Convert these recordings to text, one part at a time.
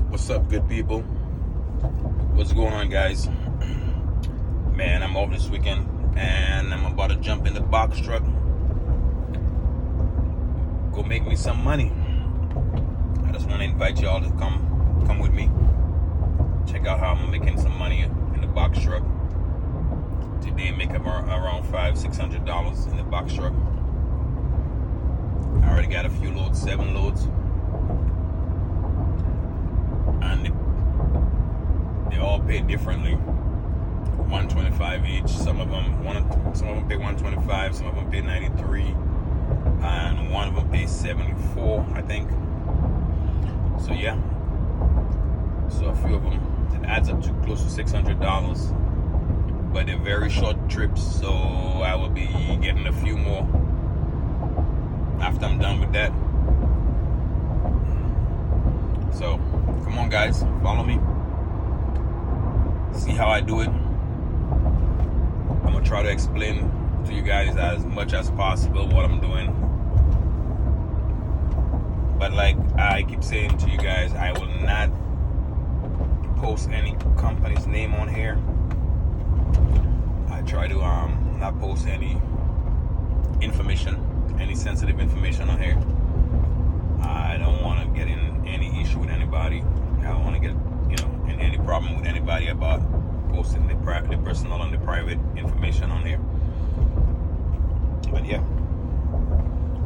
What's up, good people? What's going on, guys? Man, I'm off this weekend and I'm about to jump in the box truck, go make me some money. I just want to invite y'all to come with me, check out how I'm making some money in the box truck. Today make around $500-600 in the box truck. I already got a few loads, 7 loads, and they all pay differently. $125 each. Some of them pay $125, some of them pay $93, and one of them pays $74, I think. So yeah, so a few of them, it adds up to close to $600. But they're very short trips, so I will be getting a few more after I'm done with that. So come on, guys, follow me, see how I do it. I'm gonna try to explain to you guys as much as possible what I'm doing, but like I keep saying to you guys, I will not post any company's name on here. I try to not post any information, any sensitive information on here. I don't want to get in any issue with anybody. I don't want to get in any problem with anybody about posting the personal and the private information on here. But yeah,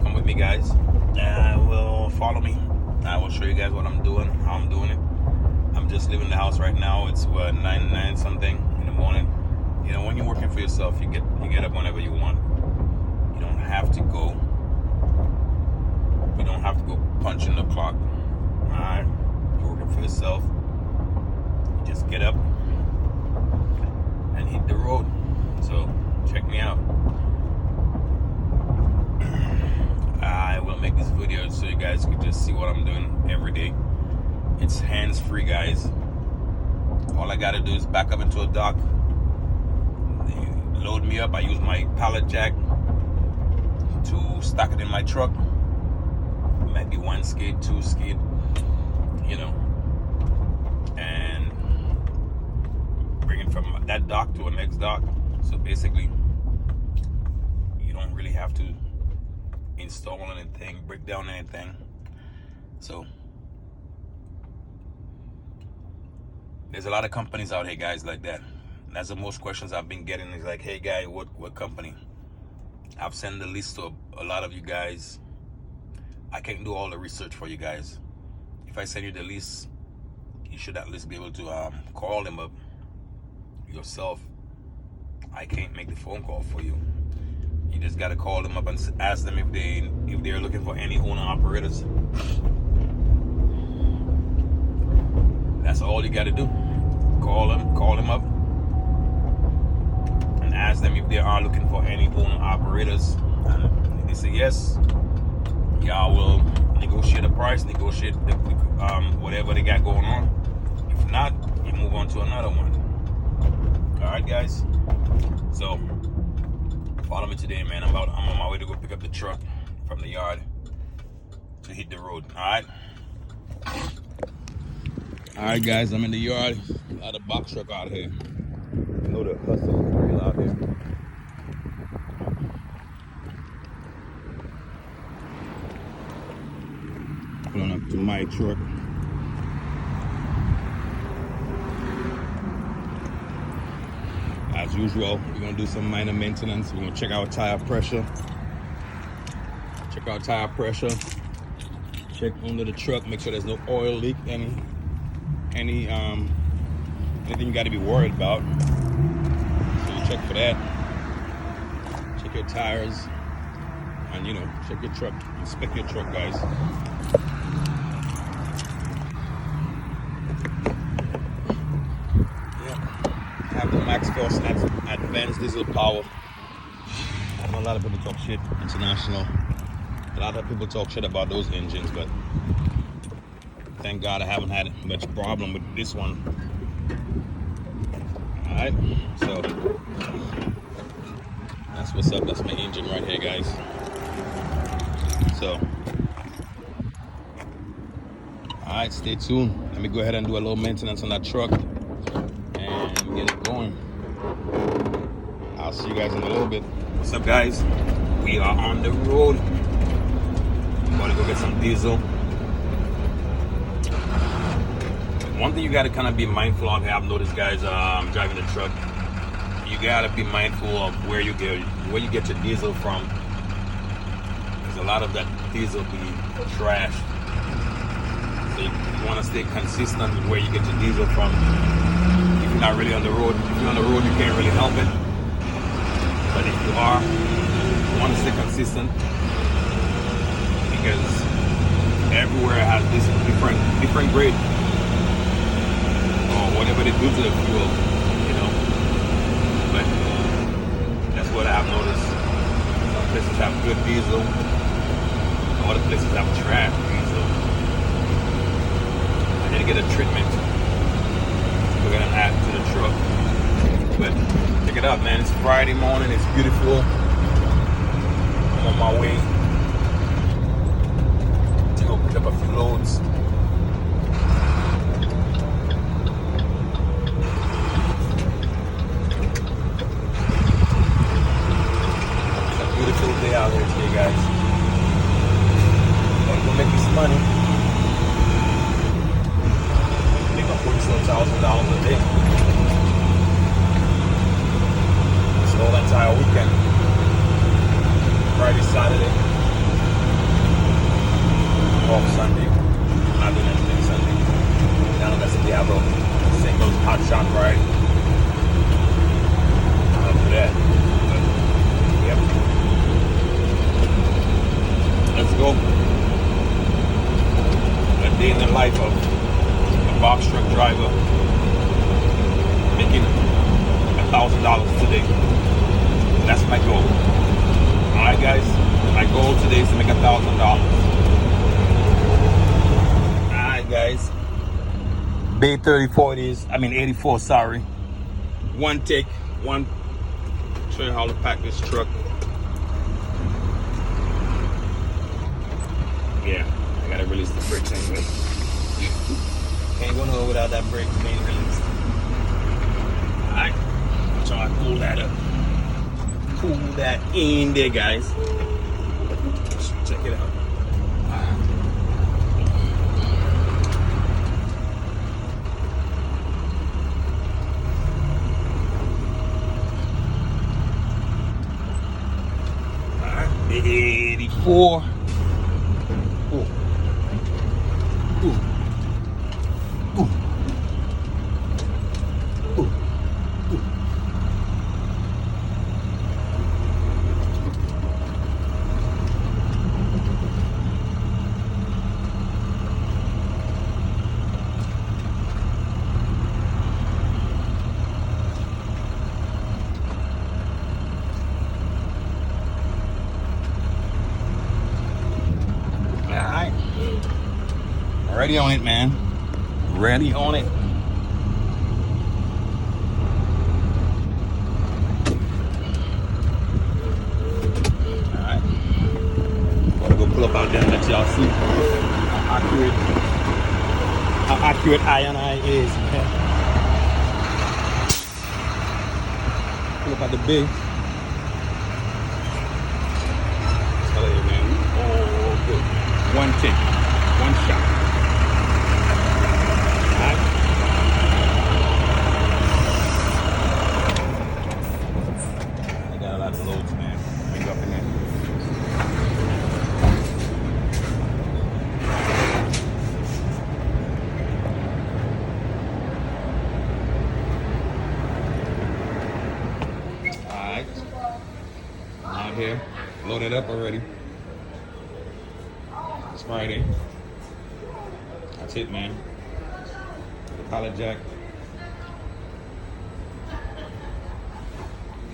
come with me, guys. Will follow me. I will show you guys what I'm doing, how I'm doing it. I'm just leaving the house right now. It's 9 something in the morning. When you're working for yourself, you get up whenever you want. You don't have to go punch in the clock. Alright, you're working for yourself. You just get up and hit the road. So check me out. I will make this video so you guys can just see what I'm doing every day. It's hands-free, guys. All I gotta do is back up into a dock, load me up. I use my pallet jack to stack it in my truck. Maybe 1 skid, 2 skid, and bring it from that dock to a next dock. So basically, you don't really have to install anything, break down anything. So there's a lot of companies out here, guys, like that. That's the most questions I've been getting is like, hey guy, what company? I've sent the list to a lot of you guys. I can't do all the research for you guys. If I send you the list, you should at least be able to call them up yourself. I can't make the phone call for you. You just gotta call them up and ask them if they're looking for any owner operators. That's all you gotta do. Call them up and ask them if they are looking for any owner operators. And if they say yes, y'all will negotiate a price, negotiate whatever they got going on. If not, you move on to another one. All right, guys. So follow me today, man. I'm on my way to go pick up the truck from the yard to hit the road. All right, guys. I'm in the yard. A lot of box truck out here. You know the hustle is real out here. Pulling up to my truck. As usual, we're gonna do some minor maintenance. We're gonna check out tire pressure. Check under the truck. Make sure there's no oil leak. Anything you got to be worried about. So you check for that. Check your tires, and check your truck. Inspect your truck, guys. Have the max force advanced diesel power. I know a lot of people talk shit, International. A lot of people talk shit about those engines, but thank God I haven't had much problem with this one. Alright, so that's what's up. That's my engine right here, guys. So Alright, stay tuned. Let me go ahead and do a little maintenance on that truck and get it going. I'll see you guys in a little bit. What's up, guys? We are on the road. I'm gonna go get some diesel. One thing you gotta kind of be mindful of, I've noticed, guys, driving the truck, you gotta be mindful of where you get your diesel from. Because a lot of that diesel be trash. So you want to stay consistent with where you get your diesel from. If you're not really on the road, if you're on the road, you can't really help it. But if you are, you want to stay consistent, because everywhere has this different grade, or whatever they do to the fuel, you know. But that's what I've noticed. Some places have good diesel, other places have trash diesel. I need to get a treatment we're gonna add to the truck. But check it out, man. It's Friday morning. It's beautiful. I'm on my way to go pick up a few loads. It's a beautiful day out here today, guys. Gotta go make me some money. Make up $47,000 a day. It's the whole entire weekend. Friday, Saturday. Off Sunday. Not doing anything Sunday. Now that's if they have a single hot shot ride. I'll do that. But, yep. Let's go. A day in the life of a box truck driver, making $1,000 today. That's my goal. Alright, guys, my goal today is to make $1,000. Alright, guys, Bay 34 it is. 84, sorry. One take, show you how to pack this truck. Yeah, I gotta release the brakes anyway. Can't go nowhere without that brake being released. Alright, so I pull that up. Pull that in there, guys. Check it out. Alright, big 84. Ooh. Ooh. Ooh. Ooh. Ooh. Alright. Ready on it, man. Ready on it. Alright. Gotta go pull up out there and let y'all see how accurate I is, man. Pull up at the big. Tell you, man. Oh, good. One tick. One shot. Alright. I got a lot of loads, man. Bring up in there. Alright. I'm out here. Loaded up already. It's Friday. That's it, man. The pallet jack.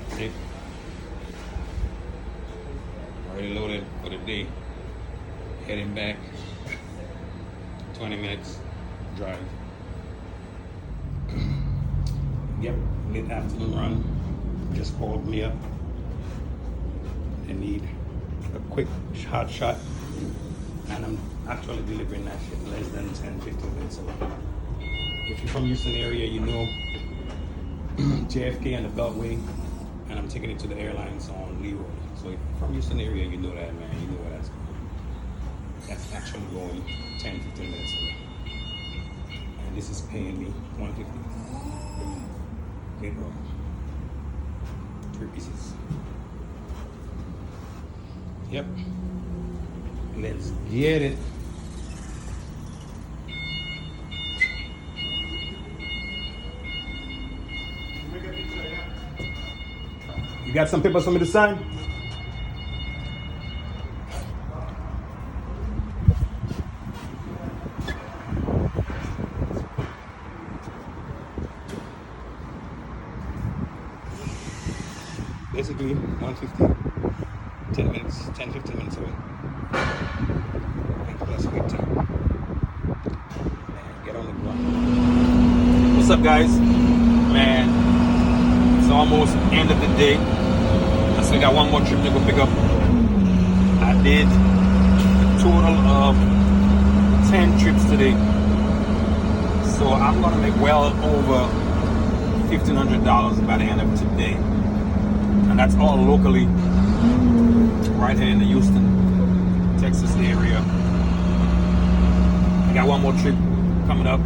That's it. Already loaded for the day. Heading back. 20 minutes drive. Yep, mid-afternoon run. Just called me up. They need a quick hot shot. And actually delivering that shit less than 10-15 minutes away. If you're from Houston area, you know JFK and the Beltway, and I'm taking it to the airlines on Leroy. So if you're from Houston area, you know that, man. You know where that's going. That's actually going 10-15 minutes away. And this is paying me $150. Okay, bro. 3 pieces. Yep. Let's get it. You got some papers for me to sign? Basically, 150. 10 minutes, 10-15 minutes away. And plus wait time. And get on the ground. What's up, guys? Man, it's almost end of the day. I still got one more trip to go pick up. I did a total of 10 trips today. So I'm gonna make well over $1,500 by the end of today. And that's all locally, right here in the Houston, Texas area. I got one more trip coming up.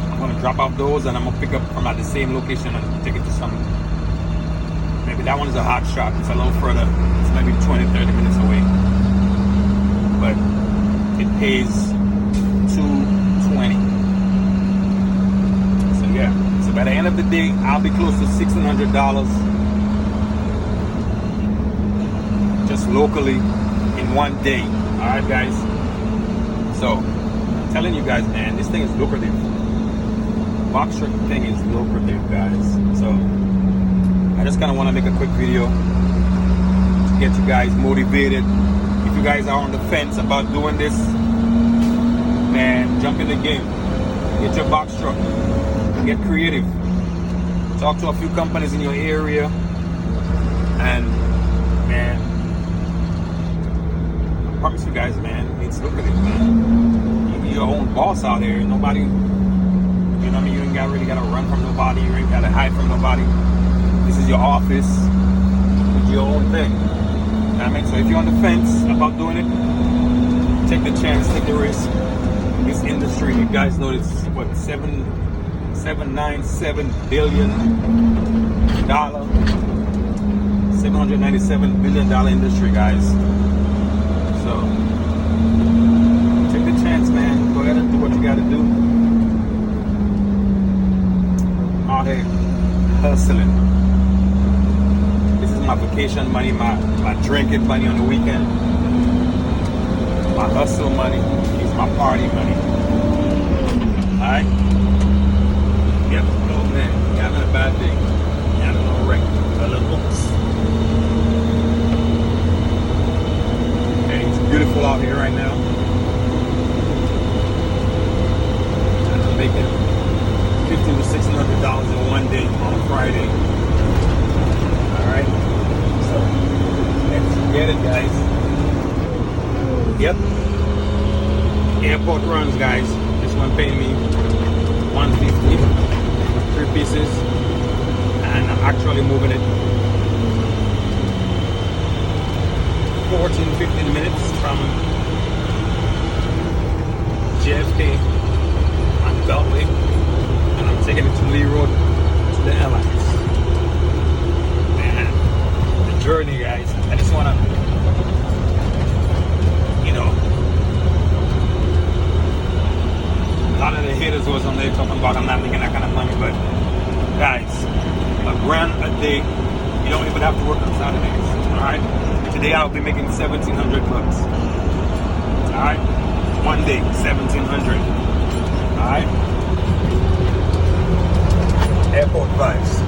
I'm gonna drop off those and I'm gonna pick up from at the same location and take it to some. Maybe that one is a hot shot. It's a little further. It's maybe 20-30 minutes away. But it pays $220. So yeah. So by the end of the day, I'll be close to $1,600 just locally in one day. Alright, guys. So I'm telling you guys, man, this thing is lucrative. Box truck thing is lucrative, guys. So I just kind of want to make a quick video to get you guys motivated. If you guys are on the fence about doing this, man, jump in the game. Get your box truck. Get creative. Talk to a few companies in your area, and man, I promise you guys, man, it's lucrative, man. You're your own boss out here. Nobody, you know what I mean? You ain't really gotta run from nobody. You ain't gotta hide from nobody. This is your office. It's your own thing. You know what I mean? So if you're on the fence about doing it, take the chance, take the risk. This industry, you guys know it's what, $797 billion, $797 billion industry, guys. So take the chance, man. Go ahead and do what you gotta do. Out here hustling. This is my vacation money, my drinking money on the weekend. My hustle money is my party money. Alright? Yep, oh man, you're having a bad day. You're having a little wreck, a little oops. Hey, it's beautiful out here right now. And I'm making $1,500 to $1,600 in one day on a Friday. Alright? So, let's get it, guys. Yep. Airport runs, guys. This one paying me $150, 3 pieces, and I'm actually moving it 14-15 minutes from JFK on the Beltway, and I'm taking it to Leroy to the airlines. Man, the journey, guys. I just wanna, you know, a lot of the haters was on there talking about I'm not making that kind of money, but guys, $1,000 a day, you don't even have to work on Saturdays. Alright? Today I'll be making $1,700. Alright? One day, $1,700. Alright? Airport vibes.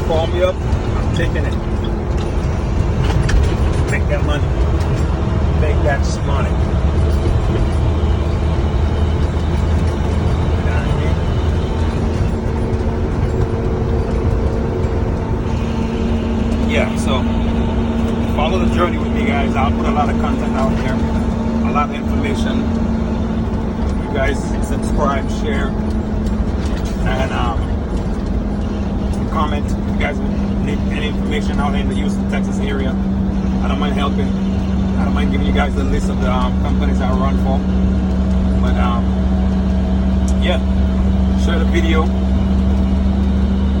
Call me up, I'm taking it. Make that money. Make that money. guys. I'll put a lot of content out there, a lot of information. You guys subscribe, share, and comment. If you guys need any information out in the Houston, Texas area, I don't mind helping. I don't mind giving you guys a list of the companies I run for. But yeah, share the video,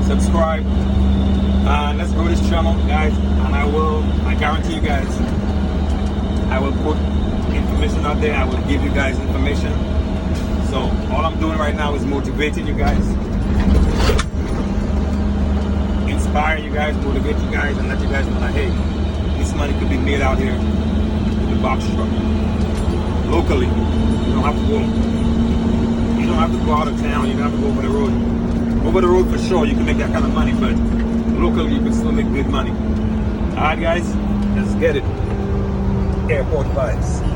subscribe, and let's grow this channel, guys. And I guarantee you guys, I will put information out there. I will give you guys information. So all I'm doing right now is motivating you guys, inspire you guys, motivate you guys, and let you guys know that, hey, this money could be made out here with the box truck locally. You don't have to go. You don't have to go out of town. You don't have to go over the road. Over the road for sure, you can make that kind of money, but locally you can still make good money. All right, guys, let's get it. Airport vibes.